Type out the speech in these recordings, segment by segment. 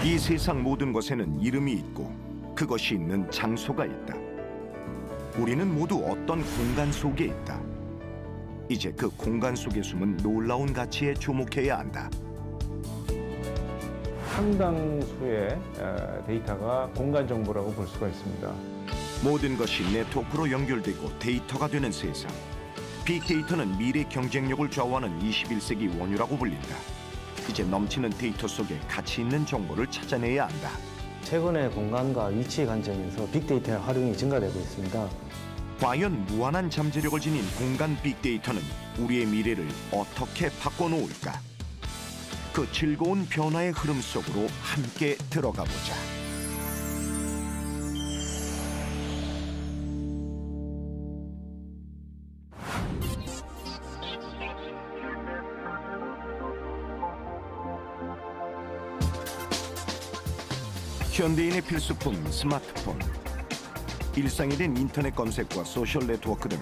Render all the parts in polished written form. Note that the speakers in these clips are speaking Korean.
이 세상 모든 것에는 이름이 있고 그것이 있는 장소가 있다. 우리는 모두 어떤 공간 속에 있다. 이제 그 공간 속에 숨은 놀라운 가치에 주목해야 한다. 상당수의 데이터가 공간 정보라고 볼 수가 있습니다. 모든 것이 네트워크로 연결되고 데이터가 되는 세상. 빅데이터는 미래 경쟁력을 좌우하는 21세기 원유라고 불린다. 이제 넘치는 데이터 속에 가치 있는 정보를 찾아내야 한다. 최근에 공간과 위치 관점에서 빅데이터의 활용이 증가되고 있습니다. 과연 무한한 잠재력을 지닌 공간 빅데이터는 우리의 미래를 어떻게 바꿔놓을까? 그 즐거운 변화의 흐름 속으로 함께 들어가 보자. 현대인의 필수품 스마트폰. 일상이 된 인터넷 검색과 소셜 네트워크 등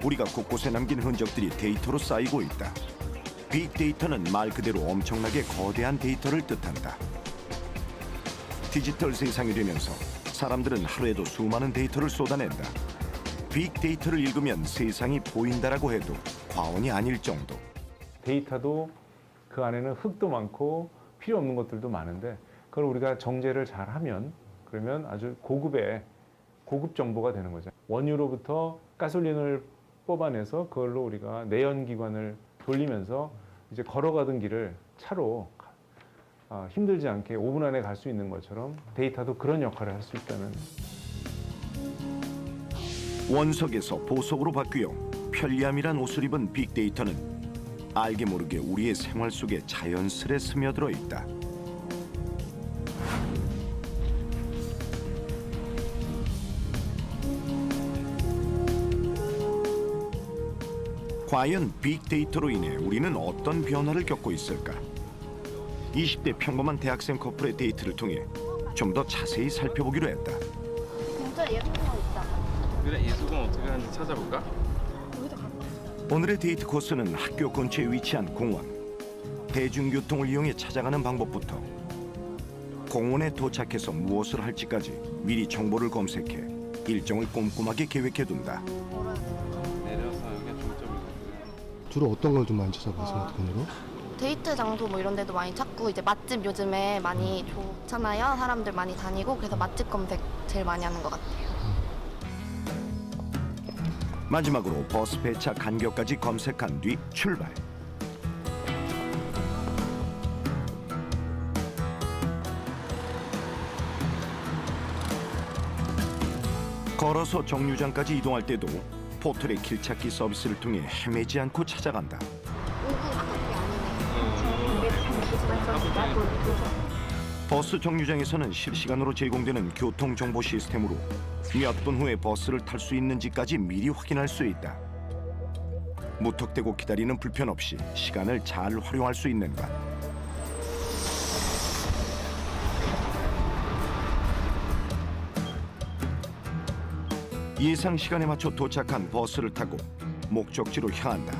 우리가 곳곳에 남긴 흔적들이 데이터로 쌓이고 있다. 빅데이터는 말 그대로 엄청나게 거대한 데이터를 뜻한다. 디지털 세상이 되면서 사람들은 하루에도 수많은 데이터를 쏟아낸다. 빅데이터를 읽으면 세상이 보인다라고 해도 과언이 아닐 정도. 데이터도 그 안에는 흙도 많고 필요 없는 것들도 많은데 그걸 우리가 정제를 잘하면 그러면 아주 고급 정보가 되는 거죠. 원유로부터 가솔린을 뽑아내서 그걸로 우리가 내연기관을 돌리면서 이제 걸어가던 길을 차로 힘들지 않게 5분 안에 갈 수 있는 것처럼 데이터도 그런 역할을 할 수 있다는. 원석에서 보석으로 바뀌어 편리함이란 옷을 입은 빅데이터는 알게 모르게 우리의 생활 속에 자연스레 스며들어 있다. 과연 빅데이터로 인해 우리는 어떤 변화를 겪고 있을까? 20대 평범한 대학생 커플의 데이트를 통해 좀 더 자세히 살펴보기로 했다. 진짜 예쁜 거 있잖아. 그래, 예수금 어떻게 하는지 찾아볼까? 오늘의 데이트 코스는 학교 근처에 위치한 공원. 대중교통을 이용해 찾아가는 방법부터 공원에 도착해서 무엇을 할지까지 미리 정보를 검색해 일정을 꼼꼼하게 계획해둔다. 내려서 여기가 중점이거든. 주로 어떤 걸 좀 많이 찾아봐요, 스마트폰으로? 데이트 장소 뭐 이런 데도 많이 찾고 이제 맛집 요즘에 많이 좋잖아요. 사람들 많이 다니고 그래서 맛집 검색 제일 많이 하는 것 같아요. 마지막으로 버스 배차 간격까지 검색한 뒤 출발. 걸어서 정류장까지 이동할 때도 포털의 길찾기 서비스를 통해 헤매지 않고 찾아간다. 5분 가깝게 아니네. 버스 정류장에서는 실시간으로 제공되는 교통정보 시스템으로 몇 분 후에 버스를 탈 수 있는지까지 미리 확인할 수 있다. 무턱대고 기다리는 불편 없이 시간을 잘 활용할 수 있는 것. 예상 시간에 맞춰 도착한 버스를 타고 목적지로 향한다.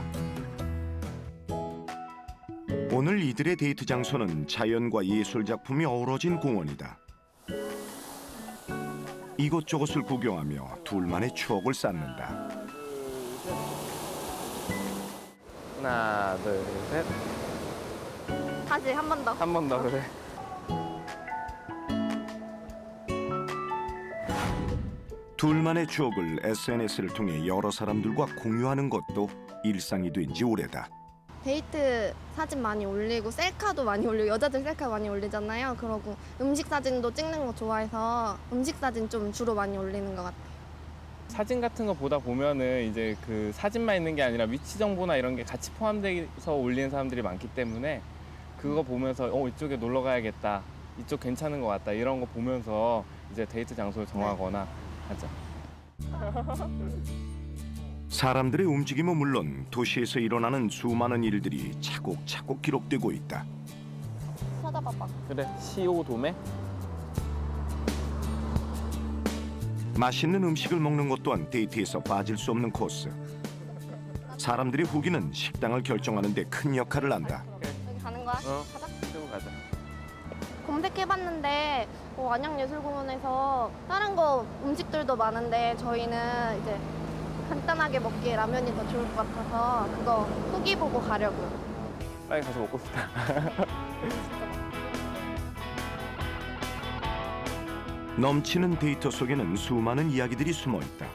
오늘 이들의 데이트 장소는 자연과 예술 작품이 어우러진 공원이다. 이곳저곳을 구경하며 둘만의 추억을 쌓는다. 하나, 둘, 셋. 다시 한 번 더. 한 번 더, 그래. 둘만의 추억을 SNS를 통해 여러 사람들과 공유하는 것도 일상이 된 지 오래다. 데이트 사진 많이 올리고 셀카도 많이 올리고 여자들 셀카 많이 올리잖아요. 그러고 음식 사진도 찍는 거 좋아해서 음식 사진 좀 주로 많이 올리는 것 같아요. 사진 같은 거 보다 보면은 이제 그 사진만 있는 게 아니라 위치 정보나 이런 게 같이 포함돼서 올리는 사람들이 많기 때문에 그거 보면서 이쪽에 놀러 가야겠다, 이쪽 괜찮은 것 같다 이런 거 보면서 이제 데이트 장소를 정하거나 하죠. 사람들의 움직임은 물론 도시에서 일어나는 수많은 일들이 차곡차곡 기록되고 있다. 쳐다봐봐. 그래, 시오 도매? 맛있는 음식을 먹는 것 또한 데이트에서 빠질 수 없는 코스. 사람들의 후기는 식당을 결정하는 데 큰 역할을 한다. 여기 가는 거야? 어. 가자. 이쪽으로 가자. 검색해봤는데 안양예술공원에서 다른 거 음식들도 많은데 저희는 이제 간단하게 먹기에 라면이 더 좋을 것 같아서 그거 후기 보고 가려고요. 빨리 가서 먹고 싶다. 넘치는 데이터 속에는 수많은 이야기들이 숨어 있다.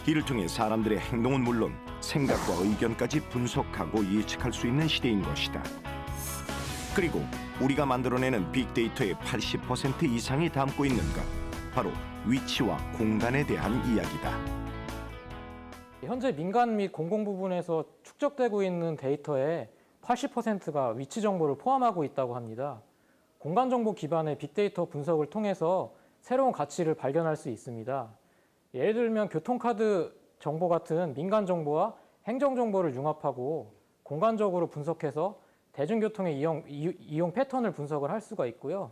이를 통해 사람들의 행동은 물론 생각과 의견까지 분석하고 예측할 수 있는 시대인 것이다. 그리고 우리가 만들어내는 빅데이터의 80% 이상이 담고 있는 것, 바로 위치와 공간에 대한 이야기다. 현재 민간 및 공공 부분에서 축적되고 있는 데이터의 80%가 위치 정보를 포함하고 있다고 합니다. 공간 정보 기반의 빅데이터 분석을 통해서 새로운 가치를 발견할 수 있습니다. 예를 들면 교통카드 정보 같은 민간 정보와 행정 정보를 융합하고 공간적으로 분석해서 대중교통의 이용 패턴을 분석을 할 수가 있고요.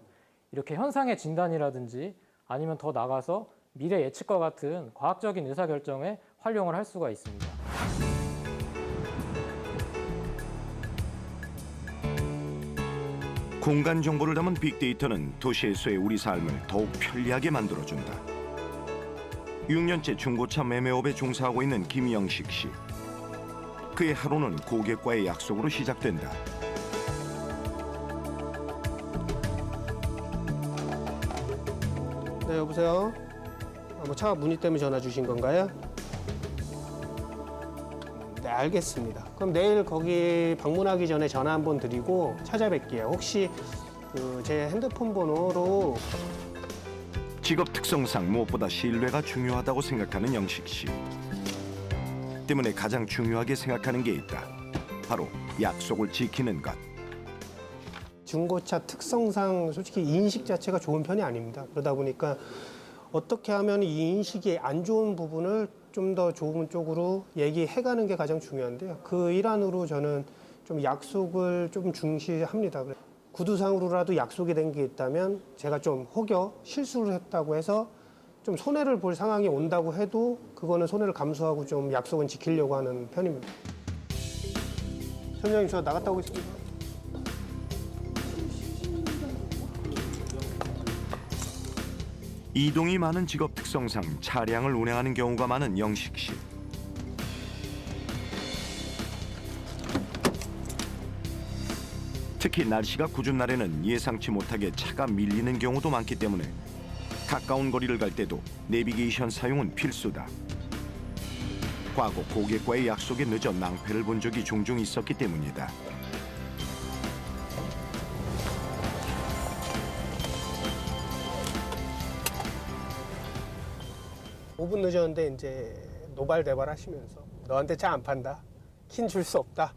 이렇게 현상의 진단이라든지 아니면 더 나아가서 미래 예측과 같은 과학적인 의사결정에 활용을 할 수가 있습니다. 공간 정보를 담은 빅데이터는 도시에서의 우리 삶을 더욱 편리하게 만들어준다. 6년째 중고차 매매업에 종사하고 있는 김영식 씨. 그의 하루는 고객과의 약속으로 시작된다. 네, 여보세요? 차 문의 때문에 전화 주신 건가요? 네, 알겠습니다. 그럼 내일 거기 방문하기 전에 전화 한번 드리고 찾아뵐게요. 혹시 제 핸드폰 번호로 직업 특성상 무엇보다 신뢰가 중요하다고 생각하는 영식 씨. 때문에 가장 중요하게 생각하는 게 있다. 바로 약속을 지키는 것. 중고차 특성상 솔직히 인식 자체가 좋은 편이 아닙니다. 그러다 보니까 어떻게 하면 이 인식이 안 좋은 부분을 좀 더 좋은 쪽으로 얘기해가는 게 가장 중요한데요. 그 일환으로 저는 좀 약속을 좀 중시합니다. 구두상으로라도 약속이 된 게 있다면 제가 좀 혹여 실수를 했다고 해서 좀 손해를 볼 상황이 온다고 해도 그거는 손해를 감수하고 좀 약속은 지키려고 하는 편입니다. 선생님, 저 나갔다 오겠습니다. 이동이 많은 직업 특성상 차량을 운행하는 경우가 많은 영식 씨. 특히 날씨가 궂은 날에는 예상치 못하게 차가 밀리는 경우도 많기 때문에 가까운 거리를 갈 때도 내비게이션 사용은 필수다. 과거 고객과의 약속에 늦어 낭패를 본 적이 종종 있었기 때문이다. 오 분 늦었는데 이제 노발대발 하시면서 너한테 차 안 판다, 킨 줄 수 없다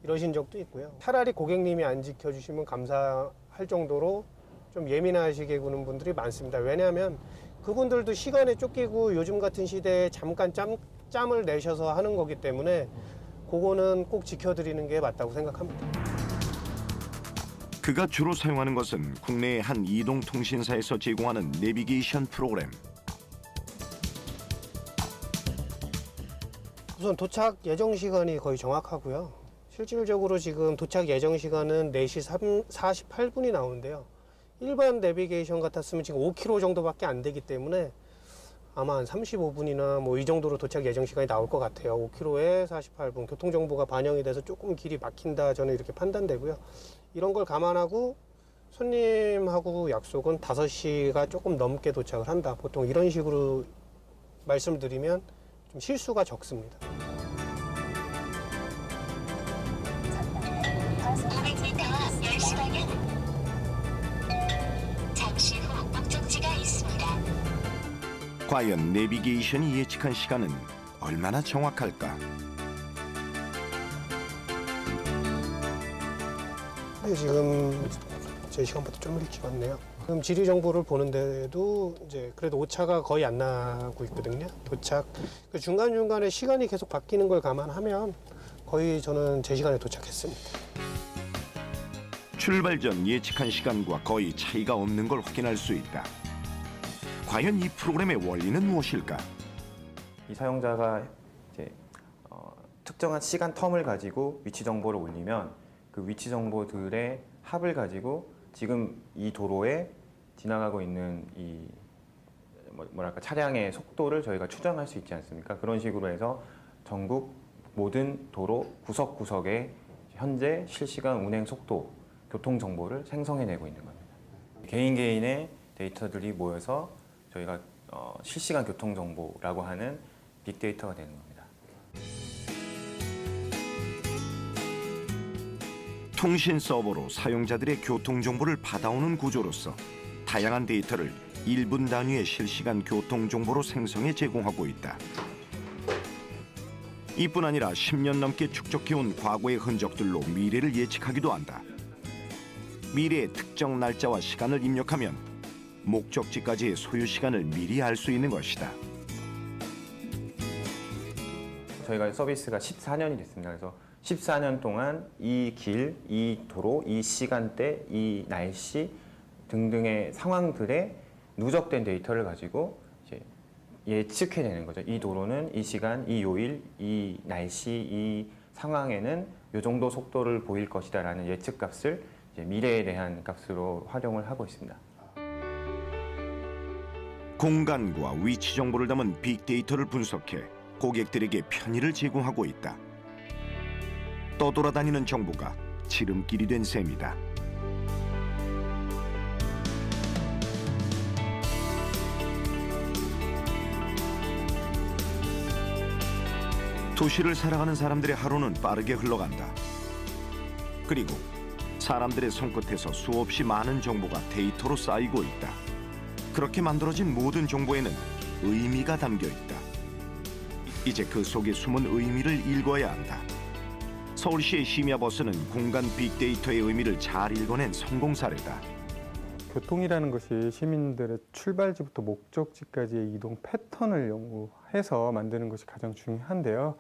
이러신 적도 있고요. 차라리 고객님이 안 지켜주시면 감사할 정도로 좀 예민하시게 구는 분들이 많습니다. 왜냐하면 그분들도 시간에 쫓기고 요즘 같은 시대에 잠깐 짬을 내셔서 하는 거기 때문에 그거는 꼭 지켜드리는 게 맞다고 생각합니다. 그가 주로 사용하는 것은 국내의 한 이동통신사에서 제공하는 내비게이션 프로그램. 우선 도착 예정 시간이 거의 정확하고요. 실질적으로 지금 도착 예정 시간은 4시 48분이 나오는데요. 일반 내비게이션 같았으면 지금 5km 정도밖에 안 되기 때문에 아마 한 35분이나 뭐 이 정도로 도착 예정 시간이 나올 것 같아요. 5km에 48분, 교통정보가 반영이 돼서 조금 길이 막힌다, 저는 이렇게 판단되고요. 이런 걸 감안하고 손님하고 약속은 5시가 조금 넘게 도착을 한다. 보통 이런 식으로 말씀드리면 좀 실수가 적습니다. 500m 앞 10시 방향. 잠시 후 목적지가 있습니다. 과연 내비게이션이 예측한 시간은 얼마나 정확할까? 네, 지금 제 시간보다 좀 일찍 왔네요. 지금 지리 정보를 보는데도 이제 그래도 오차가 거의 안 나고 있거든요. 도착 중간중간에 시간이 계속 바뀌는 걸 감안하면 거의 저는 제 시간에 도착했습니다. 출발 전 예측한 시간과 거의 차이가 없는 걸 확인할 수 있다. 과연 이 프로그램의 원리는 무엇일까? 이 사용자가 이제 특정한 시간 텀을 가지고 위치 정보를 올리면 그 위치 정보들의 합을 가지고 지금 이 도로에 지나가고 있는 이 뭐랄까 차량의 속도를 저희가 추정할 수 있지 않습니까? 그런 식으로 해서 전국 모든 도로 구석구석에 현재 실시간 운행 속도, 교통 정보를 생성해내고 있는 겁니다. 개인의 데이터들이 모여서 저희가 실시간 교통 정보라고 하는 빅데이터가 되는 겁니다. 통신 서버로 사용자들의 교통 정보를 받아오는 구조로서 다양한 데이터를 1분 단위의 실시간 교통 정보로 생성해 제공하고 있다. 이뿐 아니라 10년 넘게 축적해온 과거의 흔적들로 미래를 예측하기도 한다. 미래의 특정 날짜와 시간을 입력하면 목적지까지의 소요 시간을 미리 알 수 있는 것이다. 저희가 서비스가 14년이 됐습니다. 그래서 14년 동안 이 길, 이 도로, 이 시간대, 이 날씨 등등의 상황들의 누적된 데이터를 가지고 이제 예측해내는 거죠. 이 도로는 이 시간, 이 요일, 이 날씨, 이 상황에는 이 정도 속도를 보일 것이다라는 예측값을 이제 미래에 대한 값으로 활용을 하고 있습니다. 공간과 위치 정보를 담은 빅데이터를 분석해 고객들에게 편의를 제공하고 있다. 떠돌아다니는 정보가 지름길이 된 셈이다. 도시를 살아가는 사람들의 하루는 빠르게 흘러간다. 그리고 사람들의 손끝에서 수없이 많은 정보가 데이터로 쌓이고 있다. 그렇게 만들어진 모든 정보에는 의미가 담겨 있다. 이제 그 속에 숨은 의미를 읽어야 한다. 서울시의 심야버스는 공간 빅데이터의 의미를 잘 읽어낸 성공 사례다. 교통이라는 것이 시민들의 출발지부터 목적지까지의 이동 패턴을 연구해서 만드는 것이 가장 중요한데요.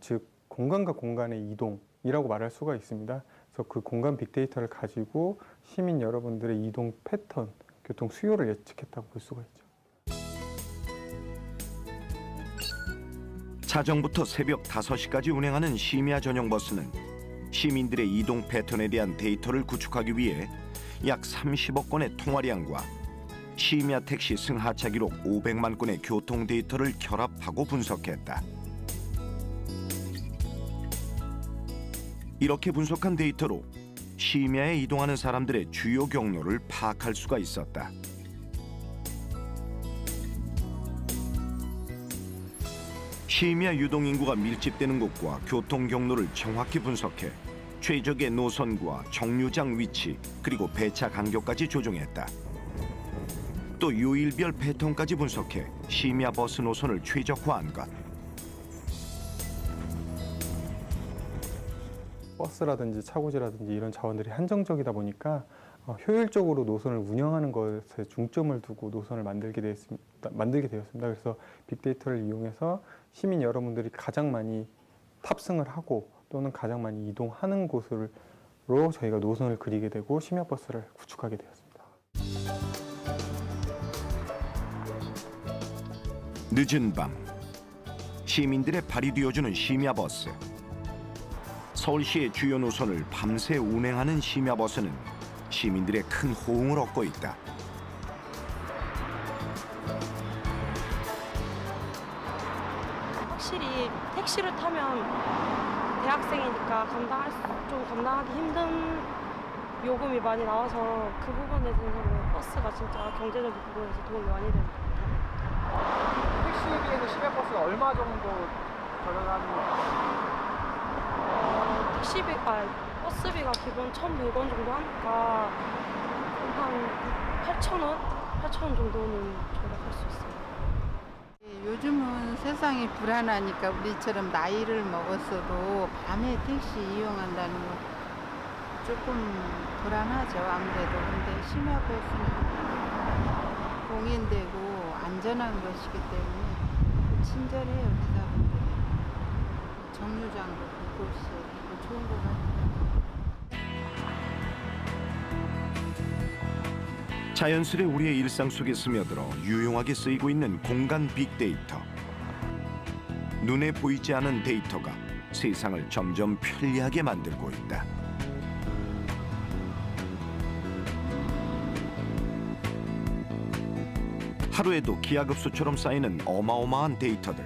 즉 공간과 공간의 이동이라고 말할 수가 있습니다. 그래서 그 공간 빅데이터를 가지고 시민 여러분들의 이동 패턴, 교통 수요를 예측했다고 볼 수가 있죠. 자정부터 새벽 5시까지 운행하는 심야 전용 버스는 시민들의 이동 패턴에 대한 데이터를 구축하기 위해 약 30억 건의 통화량과 심야 택시 승하차 기록 500만 건의 교통 데이터를 결합하고 분석했다. 이렇게 분석한 데이터로 심야에 이동하는 사람들의 주요 경로를 파악할 수가 있었다. 심야 유동인구가 밀집되는 곳과 교통 경로를 정확히 분석해 최적의 노선과 정류장 위치 그리고 배차 간격까지 조정했다. 또 요일별 패턴까지 분석해 심야 버스 노선을 최적화한 것. 버스라든지 차고지라든지 이런 자원들이 한정적이다 보니까 효율적으로 노선을 운영하는 것에 중점을 두고 노선을 만들게 되었습니다. 그래서 빅데이터를 이용해서 시민 여러분들이 가장 많이 탑승을 하고 또는 가장 많이 이동하는 곳으로 저희가 노선을 그리게 되고 심야버스를 구축하게 되었습니다. 늦은 밤 시민들의 발이 되어주는 심야버스. 서울시의 주요 노선을 밤새 운행하는 심야버스는 시민들의 큰 호응을 얻고 있다. 확실히 택시를 타면 대학생이니까 감당하기 힘든 요금이 많이 나와서 그 부분에 대해서는 버스가 진짜 경제적인 부분에서 도움이 많이 되는 것 같아요. 택시에 비해서 심야버스가 얼마 정도 저렴한 건가요? 버스비가 기본 1,100원 정도 하니까 한 8,000원 정도는 절약할 수 있어요. 요즘은 세상이 불안하니까 우리처럼 나이를 먹었어도 밤에 택시 이용한다는 건 조금 불안하죠, 아무래도. 근데 심야버스는 공인되고 안전한 것이기 때문에 친절해요, 기사분들이. 정류장도 곳곳이 좋은 것 같아요. 자연스레 우리의 일상 속에 스며들어 유용하게 쓰이고 있는 공간 빅데이터. 눈에 보이지 않은 데이터가 세상을 점점 편리하게 만들고 있다. 하루에도 기하급수처럼 쌓이는 어마어마한 데이터들.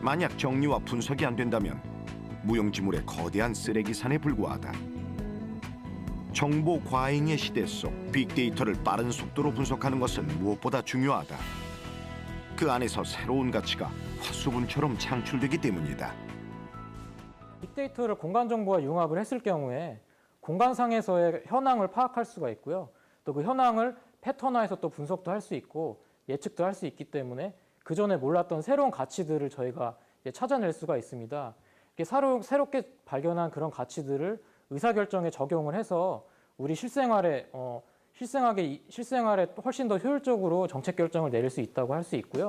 만약 정리와 분석이 안 된다면 무용지물의 거대한 쓰레기산에 불과하다. 정보 과잉의 시대 속 빅데이터를 빠른 속도로 분석하는 것은 무엇보다 중요하다. 그 안에서 새로운 가치가 화수분처럼 창출되기 때문이다. 빅데이터를 공간 정보와 융합을 했을 경우에 공간상에서의 현황을 파악할 수가 있고요. 또 그 현황을 패턴화해서 또 분석도 할 수 있고 예측도 할 수 있기 때문에 그 전에 몰랐던 새로운 가치들을 저희가 찾아낼 수가 있습니다. 새롭게 발견한 그런 가치들을 의사결정에 적용을 해서 우리 실생활에 훨씬 더 효율적으로 정책 결정을 내릴 수 있다고 할 수 있고요.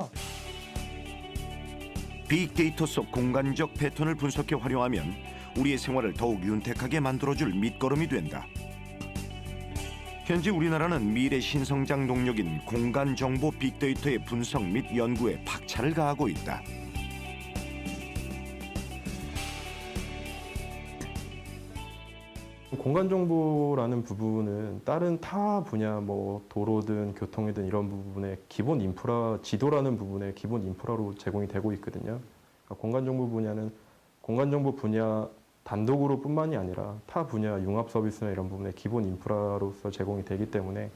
빅데이터 속 공간적 패턴을 분석해 활용하면 우리의 생활을 더욱 윤택하게 만들어줄 밑거름이 된다. 현재 우리나라는 미래 신성장 동력인 공간 정보 빅데이터의 분석 및 연구에 박차를 가하고 있다. 공간 정보라는 부분은 다른 타 분야, 뭐 도로든 교통이든 이런 부분의 기본 인프라, 지도라는 부분의 기본 인프라로 제공이 되고 있거든요. 그러니까 공간 정보 분야는 공간 정보 분야 단독으로 뿐만이 아니라 타 분야 융합 서비스나 이런 부분의 기본 인프라로서 제공이 되기 때문에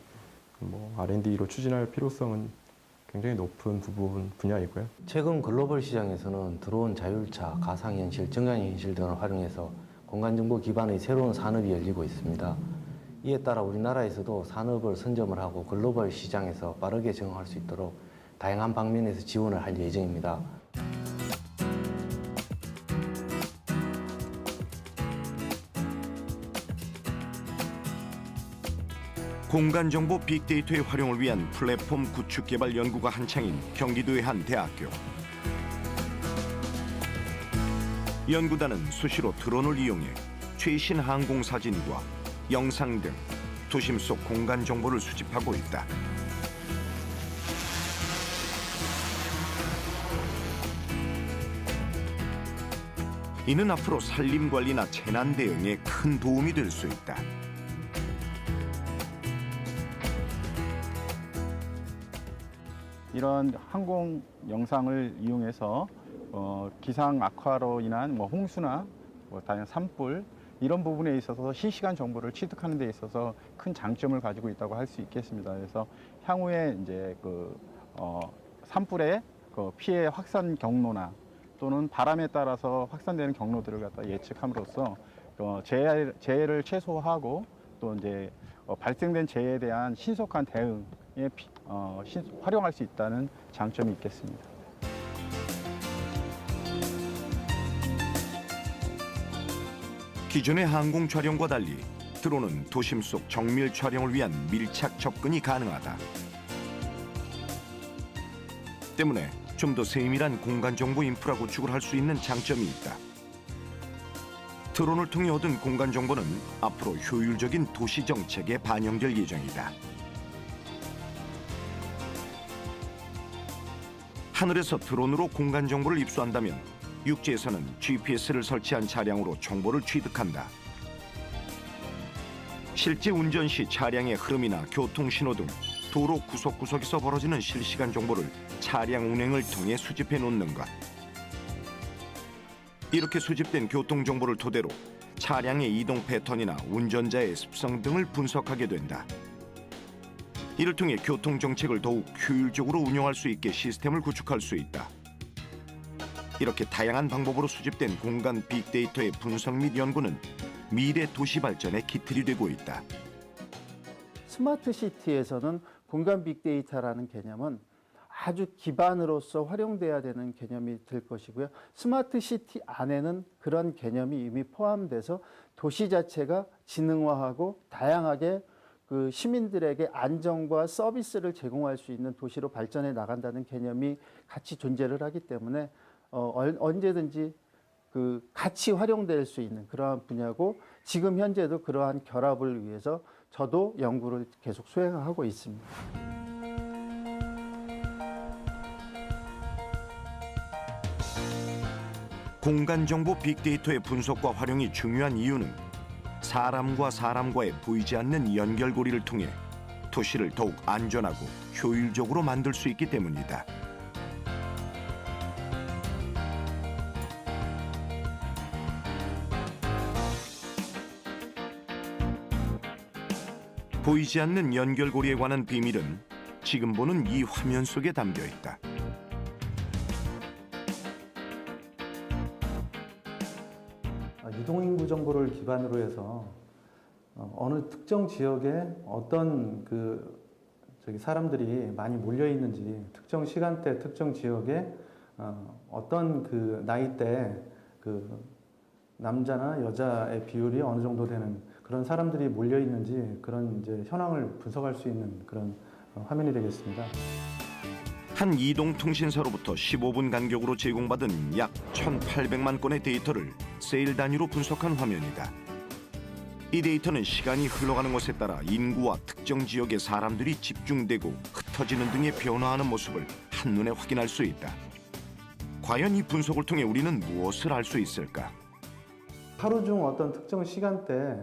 뭐 R&D로 추진할 필요성은 굉장히 높은 분야이고요. 최근 글로벌 시장에서는 드론, 자율차, 가상현실, 증강현실 등을 활용해서 공간정보 기반의 새로운 산업이 열리고 있습니다. 이에 따라 우리나라에서도 산업을 선점을 하고 글로벌 시장에서 빠르게 적응할 수 있도록 다양한 방면에서 지원을 할 예정입니다. 공간정보 빅데이터의 활용을 위한 플랫폼 구축 개발 연구가 한창인 경기도의 한 대학교. 연구단은 수시로 드론을 이용해 최신 항공 사진과 영상 등 도심 속 공간 정보를 수집하고 있다. 이는 앞으로 산림 관리나 재난 대응에 큰 도움이 될 수 있다. 이런 항공 영상을 이용해서 기상 악화로 인한 홍수나 다양한 산불 이런 부분에 있어서 실시간 정보를 취득하는 데 있어서 큰 장점을 가지고 있다고 할 수 있겠습니다. 그래서 향후에 이제 산불의 피해 확산 경로나 또는 바람에 따라서 확산되는 경로들을 갖다 예측함으로써 재해를 최소화하고 또 이제 발생된 재해에 대한 신속한 대응에 활용할 수 있다는 장점이 있겠습니다. 기존의 항공 촬영과 달리 드론은 도심 속 정밀 촬영을 위한 밀착 접근이 가능하다. 때문에 좀 더 세밀한 공간 정보 인프라 구축을 할 수 있는 장점이 있다. 드론을 통해 얻은 공간 정보는 앞으로 효율적인 도시 정책에 반영될 예정이다. 하늘에서 드론으로 공간 정보를 입수한다면 육지에서는 GPS를 설치한 차량으로 정보를 취득한다. 실제 운전 시 차량의 흐름이나 교통 신호 등 도로 구석구석에서 벌어지는 실시간 정보를 차량 운행을 통해 수집해 놓는 것. 이렇게 수집된 교통 정보를 토대로 차량의 이동 패턴이나 운전자의 습성 등을 분석하게 된다. 이를 통해 교통 정책을 더욱 효율적으로 운영할 수 있게 시스템을 구축할 수 있다. 이렇게 다양한 방법으로 수집된 공간 빅데이터의 분석 및 연구는 미래 도시 발전의 기틀이 되고 있다. 스마트 시티에서는 공간 빅데이터라는 개념은 아주 기반으로서 활용돼야 되는 개념이 될 것이고요. 스마트 시티 안에는 그런 개념이 이미 포함돼서 도시 자체가 지능화하고 다양하게 그 시민들에게 안정과 서비스를 제공할 수 있는 도시로 발전해 나간다는 개념이 같이 존재를 하기 때문에 언제든지 같이 활용될 수 있는 그러한 분야고 지금 현재도 그러한 결합을 위해서 저도 연구를 계속 수행하고 있습니다. 공간정보 빅데이터의 분석과 활용이 중요한 이유는 사람과 사람과의 보이지 않는 연결고리를 통해 도시를 더욱 안전하고 효율적으로 만들 수 있기 때문이다. 보이지 않는 연결고리에 관한 비밀은 지금 보는 이 화면 속에 담겨 있다. 유동인구 정보를 기반으로 해서 어느 특정 지역에 어떤 사람들이 많이 몰려 있는지, 특정 시간대, 특정 지역에 어떤 나이대 남자나 여자의 비율이 어느 정도 되는 그런 사람들이 몰려 있는지 그런 현황을 분석할 수 있는 그런 화면이 되겠습니다. 한 이동통신사로부터 15분 간격으로 제공받은 약 1,800만 건의 데이터를 세일 단위로 분석한 화면이다. 이 데이터는 시간이 흘러가는 것에 따라 인구와 특정 지역의 사람들이 집중되고 흩어지는 등의 변화하는 모습을 한눈에 확인할 수 있다. 과연 이 분석을 통해 우리는 무엇을 알 수 있을까? 하루 중 어떤 특정 시간대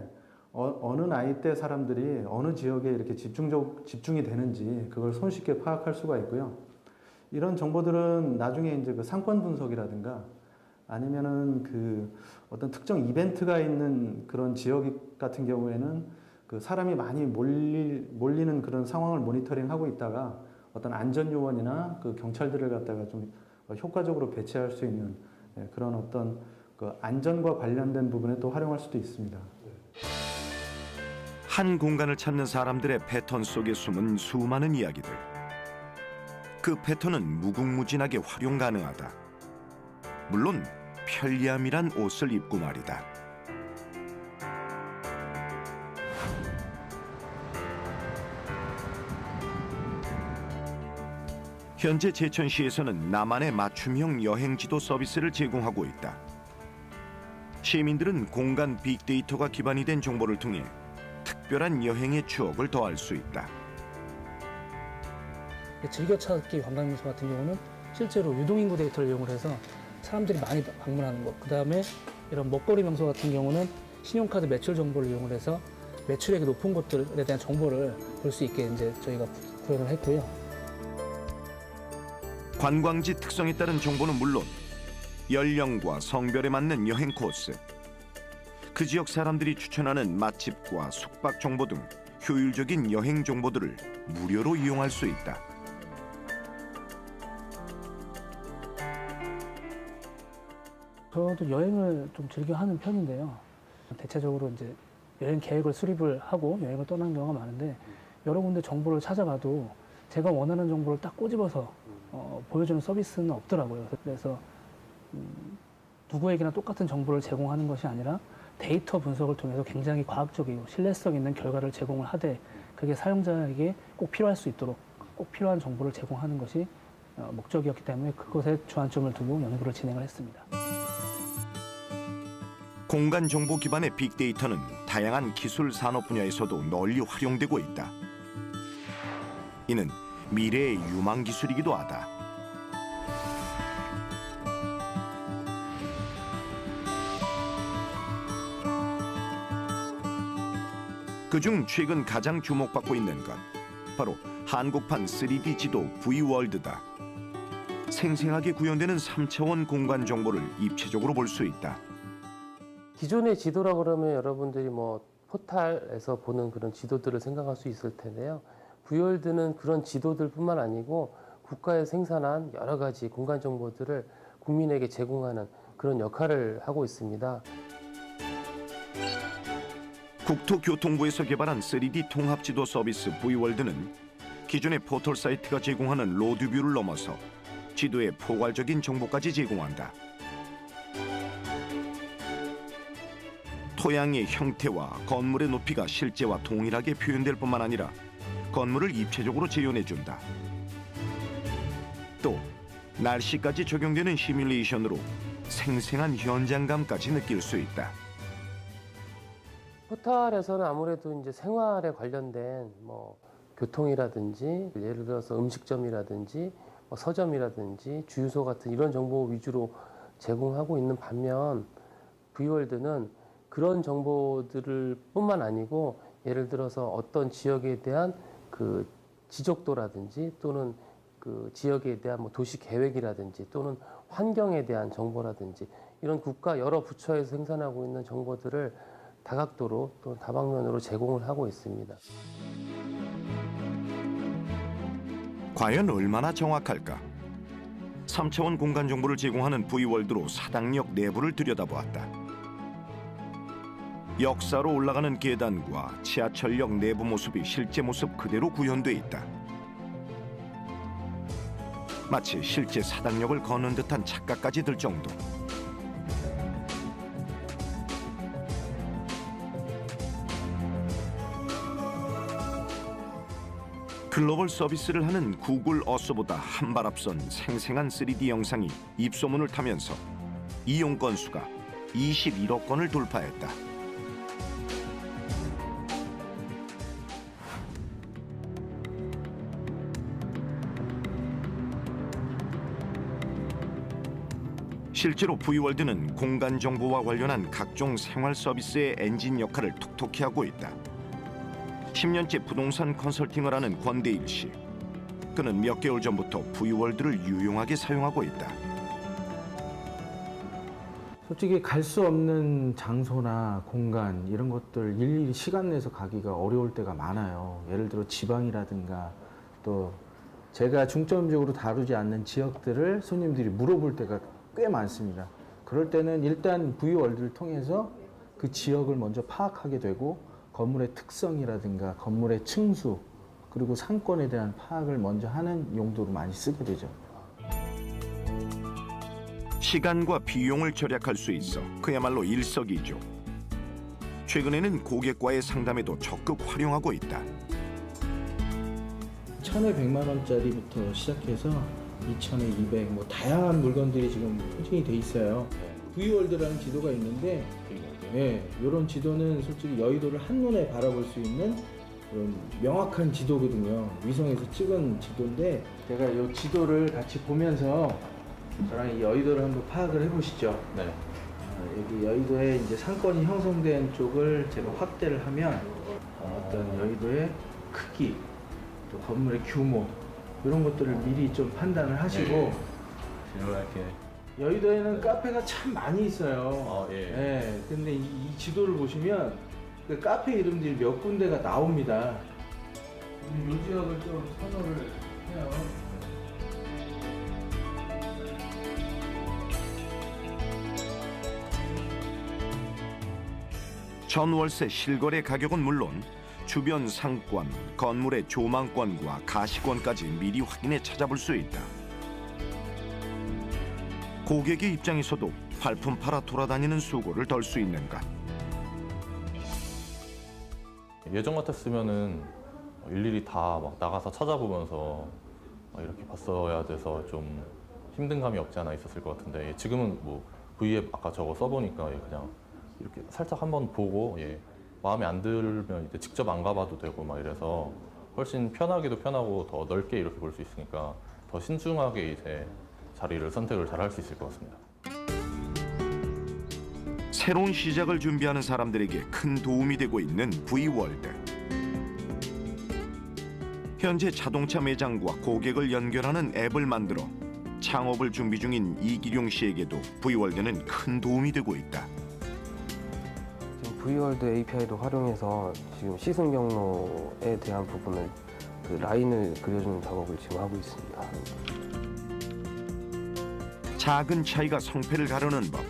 어느 나이대 사람들이 어느 지역에 이렇게 집중이 되는지 그걸 손쉽게 파악할 수가 있고요. 이런 정보들은 나중에 그 상권 분석이라든가 아니면은 어떤 특정 이벤트가 있는 그런 지역 같은 경우에는 사람이 많이 몰리는 그런 상황을 모니터링하고 있다가 어떤 안전 요원이나 경찰들을 갖다가 좀 효과적으로 배치할 수 있는 그런 어떤 안전과 관련된 부분에 또 활용할 수도 있습니다. 한 공간을 찾는 사람들의 패턴 속에 숨은 수많은 이야기들. 그 패턴은 무궁무진하게 활용 가능하다. 물론 편리함이란 옷을 입고 말이다. 현재 제천시에서는 나만의 맞춤형 여행지도 서비스를 제공하고 있다. 시민들은 공간 빅데이터가 기반이 된 정보를 통해 특별한 여행의 추억을 더할 수 있다. 즐겨찾기 관광명소 같은 경우는 실제로 유동인구 데이터를 이용을 해서 사람들이 많이 방문하는 것, 그 다음에 이런 먹거리 명소 같은 경우는 신용카드 매출 정보를 이용을 해서 매출액이 높은 곳들에 대한 정보를 볼 수 있게 저희가 구현을 했고요. 관광지 특성에 따른 정보는 물론 연령과 성별에 맞는 여행 코스, 그 지역 사람들이 추천하는 맛집과 숙박 정보 등 효율적인 여행 정보들을 무료로 이용할 수 있다. 저도 여행을 좀 즐겨 하는 편인데요. 대체적으로 여행 계획을 수립을 하고 여행을 떠나는 경우가 많은데 여러 군데 정보를 찾아봐도 제가 원하는 정보를 딱 꼬집어서 보여주는 서비스는 없더라고요. 그래서 누구에게나 똑같은 정보를 제공하는 것이 아니라 데이터 분석을 통해서 굉장히 과학적이고 신뢰성 있는 결과를 제공을 하되 그게 사용자에게 꼭 필요할 수 있도록 꼭 필요한 정보를 제공하는 것이 목적이었기 때문에 그것에 주안점을 두고 연구를 진행을 했습니다. 공간 정보 기반의 빅데이터는 다양한 기술 산업 분야에서도 널리 활용되고 있다. 이는 미래의 유망 기술이기도 하다. 그중 최근 가장 주목받고 있는 것, 바로 한국판 3D 지도 V월드다. 생생하게 구현되는 3차원 공간 정보를 입체적으로 볼 수 있다. 기존의 지도라 그러면 여러분들이 포탈에서 보는 그런 지도들을 생각할 수 있을 텐데요. V월드는 그런 지도들뿐만 아니고 국가에서 생산한 여러 가지 공간 정보들을 국민에게 제공하는 그런 역할을 하고 있습니다. 국토교통부에서 개발한 3D 통합지도 서비스 V월드는 기존의 포털 사이트가 제공하는 로드뷰를 넘어서 지도의 포괄적인 정보까지 제공한다. 토양의 형태와 건물의 높이가 실제와 동일하게 표현될 뿐만 아니라 건물을 입체적으로 재현해준다. 또 날씨까지 적용되는 시뮬레이션으로 생생한 현장감까지 느낄 수 있다. 포탈에서는 아무래도 생활에 관련된 교통이라든지 예를 들어서 음식점이라든지 서점이라든지 주유소 같은 이런 정보 위주로 제공하고 있는 반면 V월드는 그런 정보들을 뿐만 아니고 예를 들어서 어떤 지역에 대한 그 지적도라든지 또는 그 지역에 대한 뭐 도시 계획이라든지 또는 환경에 대한 정보라든지 이런 국가 여러 부처에서 생산하고 있는 정보들을 다각도로 또 다방면으로 제공을 하고 있습니다. 과연 얼마나 정확할까? 3차원 공간 정보를 제공하는 V월드로 사당역 내부를 들여다보았다. 역사로 올라가는 계단과 지하철역 내부 모습이 실제 모습 그대로 구현돼 있다. 마치 실제 사당역을 걷는 듯한 착각까지 들 정도. 글로벌 서비스를 하는 구글 어서보다 한 발 앞선 생생한 3D 영상이 입소문을 타면서 이용 건수가 21억 건을 돌파했다. 실제로 V월드는 공간 정보와 관련한 각종 생활 서비스의 엔진 역할을 톡톡히 하고 있다. 10년째 부동산 컨설팅을 하는 권대일 씨. 그는 몇 개월 전부터 V월드를 유용하게 사용하고 있다. 솔직히 갈 수 없는 장소나 공간 이런 것들 일일이 시간 내서 가기가 어려울 때가 많아요. 예를 들어 지방이라든가 또 제가 중점적으로 다루지 않는 지역들을 손님들이 물어볼 때가 꽤 많습니다. 그럴 때는 일단 V월드를 통해서 그 지역을 먼저 파악하게 되고 건물의 특성이라든가 건물의 층수 그리고 상권에 대한 파악을 먼저 하는 용도로 많이 쓰게 되죠. 시간과 비용을 절약할 수 있어 그야말로 일석이조. 최근에는 고객과의 상담에도 적극 활용하고 있다. 1,000에 100만 원짜리부터 시작해서 2,000에 200, 뭐 다양한 물건들이 지금 포진이 돼 있어요. V월드라는 지도가 있는데 네, 이런 지도는 솔직히 여의도를 한눈에 바라볼 수 있는 그런 명확한 지도거든요. 위성에서 찍은 지도인데 제가 이 지도를 같이 보면서 저랑 이 여의도를 한번 파악을 해보시죠. 네. 여기 여의도에 이제 상권이 형성된 쪽을 제가 확대를 하면 어떤 여의도의 크기, 또 건물의 규모 이런 것들을 미리 좀 판단을 하시고 이렇게 여의도에는 카페가 참 많이 있어요. 예. 네, 근데 이 지도를 보시면 그 카페 이름들이 몇 군데가 나옵니다. 이 지역을 좀 선호를 해요. 전월세 실거래 가격은 물론 주변 상권, 건물의 조망권과 가시권까지 미리 확인해 찾아볼 수 있다. 고객의 입장에서도 발품 팔아 돌아다니는 수고를 덜 수 있는가. 예전 같았으면은 일일이 다 막 나가서 찾아보면서 이렇게 봤어야 돼서 좀 힘든 감이 없지 않아 있었을 것 같은데 지금은 뭐 V앱 아까 저거 써보니까 그냥 이렇게 살짝 한번 보고 마음에 안 들면 이제 직접 안 가봐도 되고 막 이래서 훨씬 편하기도 편하고 더 넓게 이렇게 볼 수 있으니까 더 신중하게 이제 자리를 선택을 잘 할 수 있을 것 같습니다. 새로운 시작을 준비하는 사람들에게 큰 도움이 되고 있는 V월드. 현재 자동차 매장과 고객을 연결하는 앱을 만들어 창업을 준비 중인 이기룡 씨에게도 V월드는 큰 도움이 되고 있다. 지금 V월드 API를 활용해서 지금 시승 경로에 대한 부분을 그 라인을 그려주는 작업을 지금 하고 있습니다. 작은 차이가 성패를 가르는 법.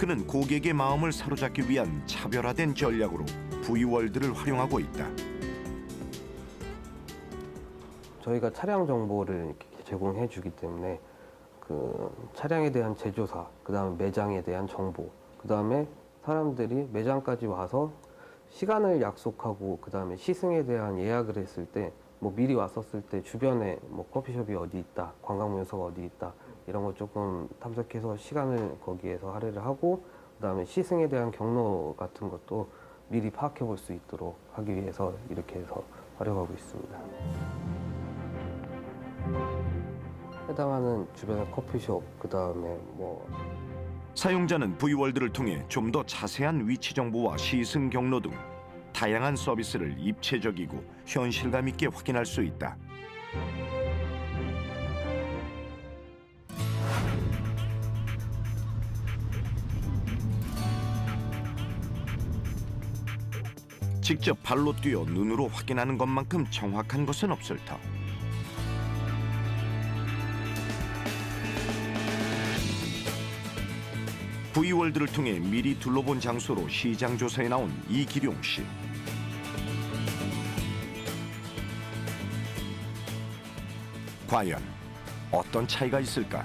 그는 고객의 마음을 사로잡기 위한 차별화된 전략으로 V월드를 활용하고 있다. 저희가 차량 정보를 이렇게 제공해 주기 때문에 그 차량에 대한 제조사, 그다음에 매장에 대한 정보, 그다음에 사람들이 매장까지 와서 시간을 약속하고 그다음에 시승에 대한 예약을 했을 때 뭐 미리 왔었을 때 주변에 뭐 커피숍이 어디 있다, 관광 명소가 어디 있다 이런 거 조금 탐색해서 시간을 거기에서 할애를 하고 그다음에 시승에 대한 경로 같은 것도 미리 파악해 볼 수 있도록 하기 위해서 이렇게 해서 활용하고 있습니다. 해당하는 주변의 커피숍, 그다음에 뭐 사용자는 V월드를 통해 좀 더 자세한 위치 정보와 시승 경로 등 다양한 서비스를 입체적이고 현실감 있게 확인할 수 있다. 직접 발로 뛰어 눈으로 확인하는 것만큼 정확한 것은 없을 터. V월드를 통해 미리 둘러본 장소로 시장 조사에 나온 이기룡 씨. 과연 어떤 차이가 있을까?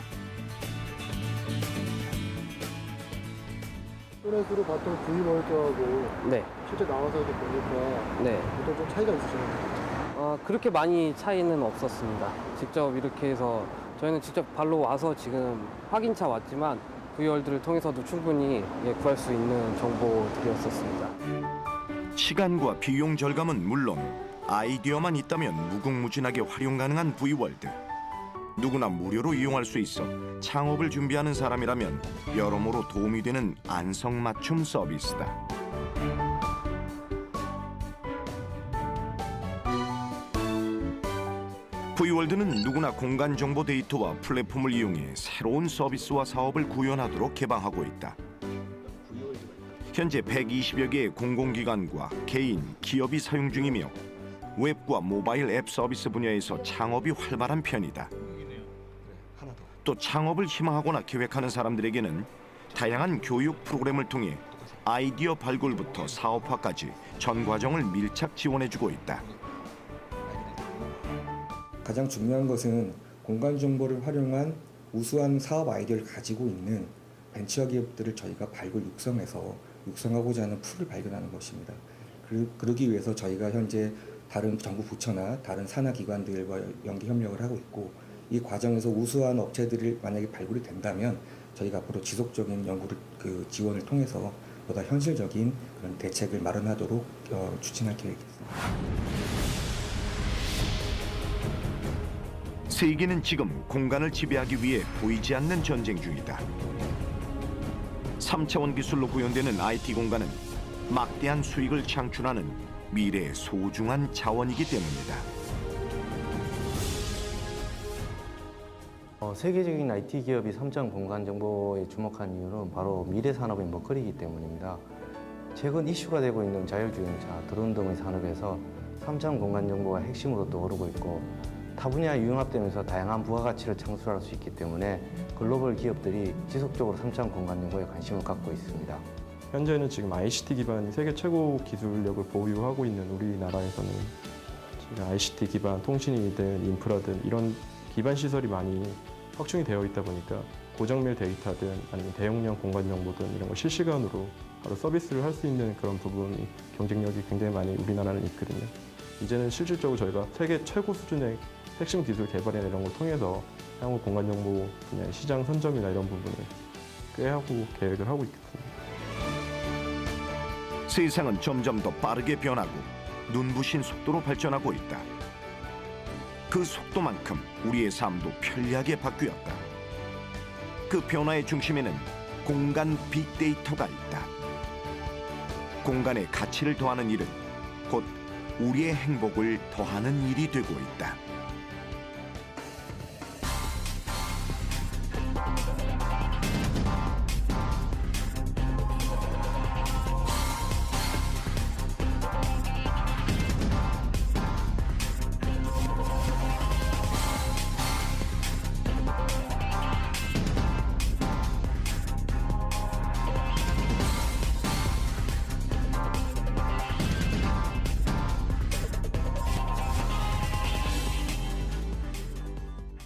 인터넷으로 봤던 V월드하고 네. 실제 나와서 이렇게 보니까 네. 어떤 좀 차이가 있으신가요? 그렇게 많이 차이는 없었습니다. 직접 이렇게 해서 저희는 직접 발로 와서 지금 확인차 왔지만 V월드를 통해서도 충분히 구할 수 있는 정보들이었었습니다. 시간과 비용 절감은 물론 아이디어만 있다면 무궁무진하게 활용 가능한 V월드. 누구나 무료로 이용할 수 있어 창업을 준비하는 사람이라면 여러모로 도움이 되는 안성맞춤 서비스다. V월드는 누구나 공간 정보 데이터와 플랫폼을 이용해 새로운 서비스와 사업을 구현하도록 개방하고 있다. 현재 120여 개의 공공기관과 개인, 기업이 사용 중이며 웹과 모바일 앱 서비스 분야에서 창업이 활발한 편이다. 또 창업을 희망하거나 계획하는 사람들에게는 다양한 교육 프로그램을 통해 아이디어 발굴부터 사업화까지 전 과정을 밀착 지원해주고 있다. 가장 중요한 것은 공간 정보를 활용한 우수한 사업 아이디어를 가지고 있는 벤처 기업들을 저희가 발굴 육성하고자 하는 풀을 발견하는 것입니다. 그러기 위해서 저희가 현재 다른 정부 부처나 다른 산하 기관들과 연계 협력을 하고 있고, 이 과정에서 우수한 업체들이 만약에 발굴이 된다면 저희가 앞으로 지속적인 연구를 지원을 통해서 보다 현실적인 그런 대책을 마련하도록 추진할 계획입니다. 세계는 지금 공간을 지배하기 위해 보이지 않는 전쟁 중이다. 3차원 기술로 구현되는 IT 공간은 막대한 수익을 창출하는 미래의 소중한 자원이기 때문이다. 세계적인 IT 기업이 3차원 공간 정보에 주목한 이유는 바로 미래 산업의 먹거리이기 때문입니다. 최근 이슈가 되고 있는 자율주행차, 드론 등의 산업에서 3차원 공간 정보가 핵심으로 떠오르고 있고, 타 분야에 융합되면서 다양한 부가가치를 창출할 수 있기 때문에 글로벌 기업들이 지속적으로 3차원 공간 정보에 관심을 갖고 있습니다. 현재는 지금 ICT 기반 세계 최고 기술력을 보유하고 있는 우리나라에서는 지금 ICT 기반 통신이든 인프라든 이런 기반 시설이 많이 확충이 되어 있다 보니까 고정밀 데이터든 아니면 대용량 공간 정보든 이런 걸 실시간으로 바로 서비스를 할 수 있는 그런 부분이 경쟁력이 굉장히 많이 우리나라는 있거든요. 이제는 실질적으로 저희가 세계 최고 수준의 핵심 기술 개발이나 이런 걸 통해서 향후 공간 정보 분야의 시장 선점이나 이런 부분을 꾀하고 계획을 하고 있습니다. 세상은 점점 더 빠르게 변하고 눈부신 속도로 발전하고 있다. 그 속도만큼 우리의 삶도 편리하게 바뀌었다. 그 변화의 중심에는 공간 빅데이터가 있다. 공간의 가치를 더하는 일은 곧 우리의 행복을 더하는 일이 되고 있다.